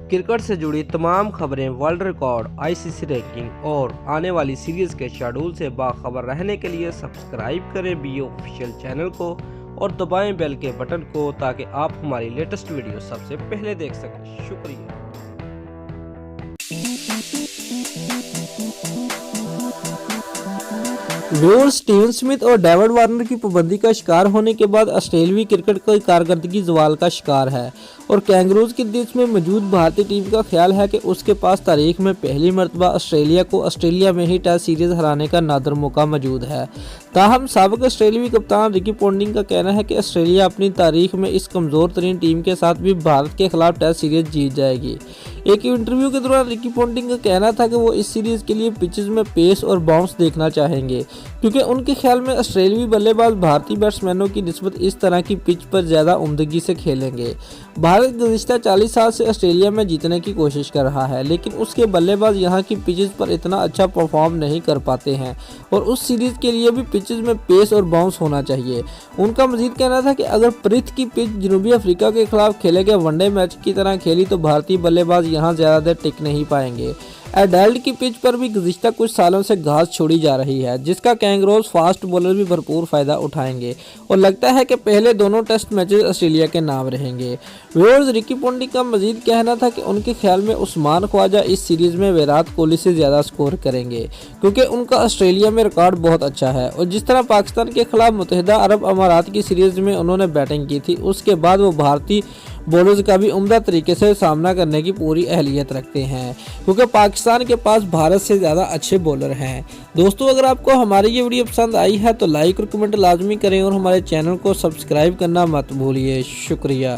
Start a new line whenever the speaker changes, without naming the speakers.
Cricket से जुड़ी तमाम खबरें, वर्ल्ड रिकॉर्ड, आईसीसी रैंकिंग और आने वाली सीरीज के शेड्यूल से बाखबर रहने के लिए सब्सक्राइब करें बी ऑफिशियल चैनल को और दबाएं बेल के बटन को ताकि आप हमारी लेटेस्ट वीडियो सबसे पहले देख सकें। शुक्रिया। स्टीवन स्मिथ और डेविड वार्नर की पाबंदी का शिकार होने के बाद ऑस्ट्रेलियाई क्रिकेट की कारकर्दगी ज़वाल का शिकार है और कैंगरूज के देश में मौजूद भारतीय टीम का ख्याल है कि उसके पास तारीख में पहली मरतबा ऑस्ट्रेलिया को ऑस्ट्रेलिया में ही टेस्ट सीरीज हराने का नादर मौका मौजूद है। ताहम साबिक ऑस्ट्रेलियाई कप्तान रिकी पोंटिंग का कहना है कि ऑस्ट्रेलिया अपनी तारीख में इस कमज़ोर तरीन टीम के साथ भी भारत के खिलाफ टेस्ट सीरीज जीत जाएगी। एक इंटरव्यू के दौरान रिकी पोंटिंग का कहना था कि वो इस सीरीज के लिए पिचेस में पेस और बाउंस देखना चाहेंगे क्योंकि उनके ख्याल में ऑस्ट्रेलियाई बल्लेबाज भारतीय बैट्समैनों की निस्बत इस तरह की पिच पर ज़्यादा उम्दगी से खेलेंगे। भारत गुज़िश्ता 40 साल से ऑस्ट्रेलिया में जीतने की कोशिश कर रहा है, लेकिन उसके बल्लेबाज यहाँ की पिचेस पर इतना अच्छा परफॉर्म नहीं कर पाते हैं और उस सीरीज के लिए भी पिचेस में पेस और बाउंस होना चाहिए। उनका मजीद कहना था कि अगर पृथ की पिच जनूबी अफ्रीका के खिलाफ खेले गए वनडे मैच की तरह खेली तो भारतीय बल्लेबाज यहाँ ज़्यादा देर टिक नहीं पाएंगे। एडल्ट की पिच पर भी गुज़िश्ता कुछ सालों से घास छोड़ी जा रही है, जिसका कैंगरोज फास्ट बॉलर भी भरपूर फायदा उठाएंगे और लगता है कि पहले दोनों टेस्ट मैचेस ऑस्ट्रेलिया के नाम रहेंगे। व्यूअर्स, रिकी पोंटिंग का मजीद कहना था कि उनके ख्याल में उस्मान ख्वाजा इस सीरीज में विराट कोहली से ज़्यादा स्कोर करेंगे क्योंकि उनका ऑस्ट्रेलिया में रिकॉर्ड बहुत अच्छा है और जिस तरह पाकिस्तान के खिलाफ मुत्तहिदा अरब अमारात की सीरीज में उन्होंने बैटिंग की थी, उसके बाद वो भारतीय बॉलर्स का भी उम्दा तरीके से सामना करने की पूरी अहलियत रखते हैं क्योंकि पाकिस्तान के पास भारत से ज़्यादा अच्छे बॉलर हैं। दोस्तों, अगर आपको हमारी ये वीडियो पसंद आई है तो लाइक और कमेंट लाजमी करें और हमारे चैनल को सब्सक्राइब करना मत भूलिए। शुक्रिया।